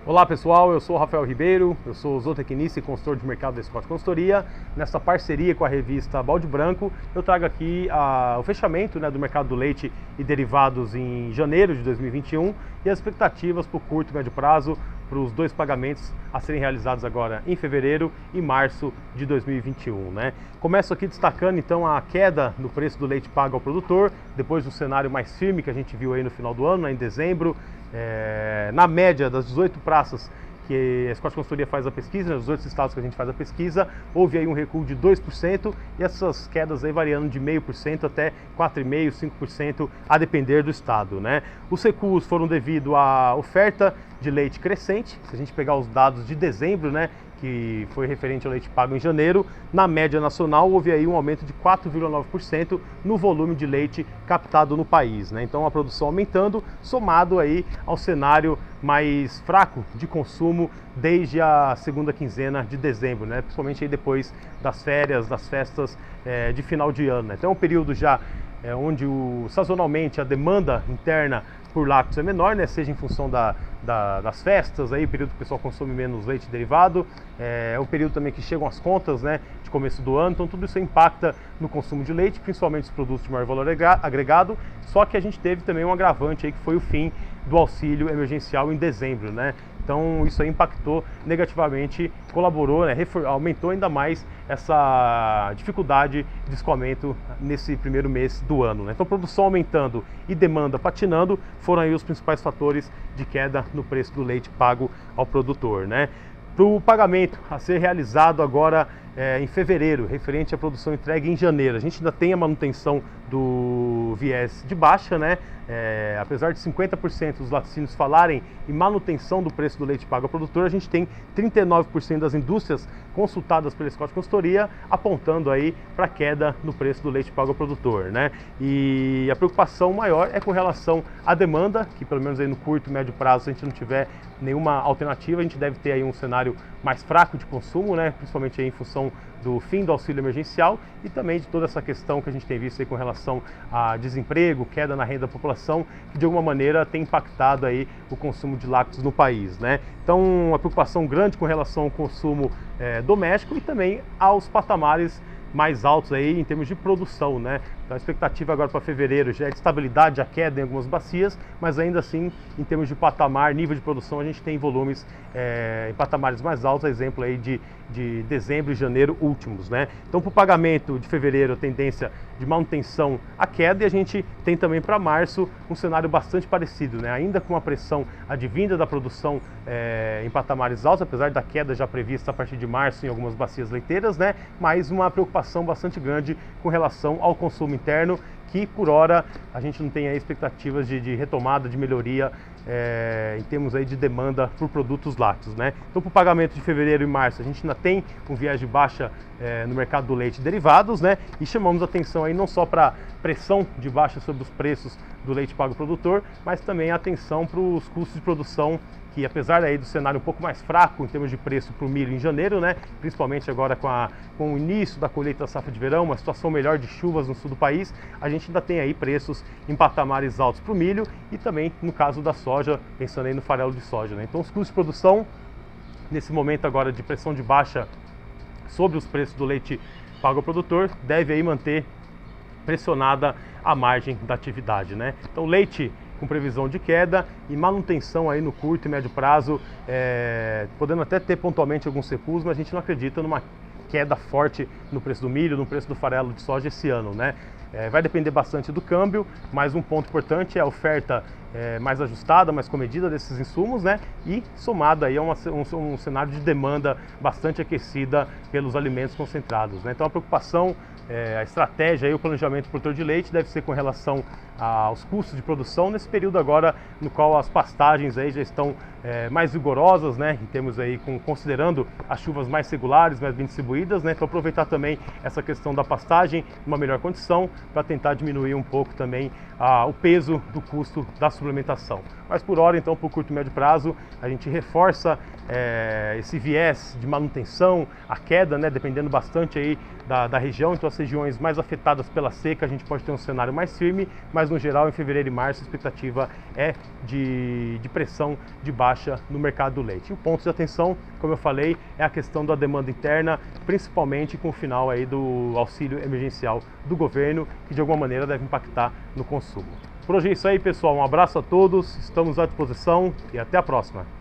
Olá pessoal, eu sou o Rafael Ribeiro, eu sou zootecnista e consultor de mercado da Scott Consultoria. Nessa parceria com a revista Balde Branco, eu trago aqui o fechamento do mercado do leite e derivados em janeiro de 2021 e as expectativas para o curto e médio prazo para os dois pagamentos a serem realizados agora em fevereiro e março de 2021. Começo aqui destacando então a queda no preço do leite pago ao produtor, depois do cenário mais firme que a gente viu aí no final do ano, em dezembro. Na média das 18 praças que a Scott Consultoria faz a pesquisa, nos 18 estados que a gente faz a pesquisa, houve aí um recuo de 2% e essas quedas aí variando de 0,5% até 4,5%, 5%, a depender do estado. Os recuos foram devido à oferta de leite crescente. Se a gente pegar os dados de dezembro, que foi referente ao leite pago em janeiro, na média nacional houve aí um aumento de 4,9% no volume de leite captado no país. Então a produção aumentando, somado aí ao cenário mais fraco de consumo desde a segunda quinzena de dezembro, principalmente aí depois das férias, das festas de final de ano. Então é um período já onde sazonalmente a demanda interna por lácteos é menor, seja em função das festas, aí, período que o pessoal consome menos leite derivado, é um período também que chegam as contas de começo do ano, então tudo isso impacta no consumo de leite, principalmente os produtos de maior valor agregado, só que a gente teve também um agravante aí, que foi o fim do auxílio emergencial em dezembro, Então isso aí impactou negativamente, colaborou, aumentou ainda mais essa dificuldade de escoamento nesse primeiro mês do ano. Então produção aumentando e demanda patinando foram aí os principais fatores de queda no preço do leite pago ao produtor. Para o pagamento a ser realizado agora em fevereiro, referente à produção entregue em janeiro, a gente ainda tem a manutenção do viés de baixa, apesar de 50% dos laticínios falarem em manutenção do preço do leite pago ao produtor, a gente tem 39% das indústrias consultadas pela Scott Consultoria apontando aí para queda no preço do leite pago ao produtor, E a preocupação maior é com relação à demanda, que pelo menos aí no curto e médio prazo, se a gente não tiver nenhuma alternativa, a gente deve ter aí um cenário mais fraco de consumo, principalmente aí em função do fim do auxílio emergencial e também de toda essa questão que a gente tem visto aí com relação a desemprego, queda na renda da população, que de alguma maneira tem impactado aí o consumo de lácteos no país, Então, uma preocupação grande com relação ao consumo doméstico e também aos patamares mais altos aí em termos de produção, Então a expectativa agora para fevereiro já é de estabilidade, a queda em algumas bacias, mas ainda assim, em termos de patamar, nível de produção, a gente tem volumes em patamares mais altos, exemplo aí de dezembro e janeiro últimos, Então para o pagamento de fevereiro, a tendência de manutenção à queda, e a gente tem também para março um cenário bastante parecido, Ainda com a pressão advinda da produção em patamares altos, apesar da queda já prevista a partir de março em algumas bacias leiteiras, mas uma preocupação bastante grande com relação ao consumo interno, que por hora a gente não tem aí expectativas de retomada, de melhoria em termos aí de demanda por produtos lácteos, Então para o pagamento de fevereiro e março a gente ainda tem um viés de baixa no mercado do leite e derivados, E chamamos atenção aí não só para pressão de baixa sobre os preços do leite pago ao produtor, mas também atenção para os custos de produção, que apesar aí do cenário um pouco mais fraco em termos de preço para o milho em janeiro, principalmente agora com o início da colheita da safra de verão, uma situação melhor de chuvas no sul do país, a gente ainda tem aí preços em patamares altos para o milho e também no caso da soja, pensando aí no farelo de soja. Então os custos de produção, nesse momento agora de pressão de baixa sobre os preços do leite pago ao produtor, deve aí manter pressionada a margem da atividade, Então leite com previsão de queda e manutenção aí no curto e médio prazo, podendo até ter pontualmente alguns recuos, mas a gente não acredita numa queda forte no preço do milho, no preço do farelo de soja esse ano, Vai depender bastante do câmbio, mas um ponto importante é a oferta mais ajustada, mais comedida desses insumos, e somada aí a um cenário de demanda bastante aquecida pelos alimentos concentrados, Então a preocupação, a estratégia e o planejamento do produtor de leite deve ser com relação aos custos de produção nesse período agora no qual as pastagens aí já estão mais vigorosas, em termos aí considerando as chuvas mais regulares, mais bem distribuídas, Então aproveitar também essa questão da pastagem numa melhor condição para tentar diminuir um pouco também o peso do custo da suplementação. Mas por hora, então, para o curto e médio prazo, a gente reforça esse viés de manutenção, a queda, né, dependendo bastante aí da região. Então as regiões mais afetadas pela seca a gente pode ter um cenário mais firme, mas no geral em fevereiro e março a expectativa é de pressão de baixa no mercado do leite. E o ponto de atenção, como eu falei, é a questão da demanda interna, principalmente com o final aí do auxílio emergencial do governo, que de alguma maneira deve impactar no consumo. Por hoje é isso aí, pessoal. Um abraço a todos, estamos à disposição e até a próxima.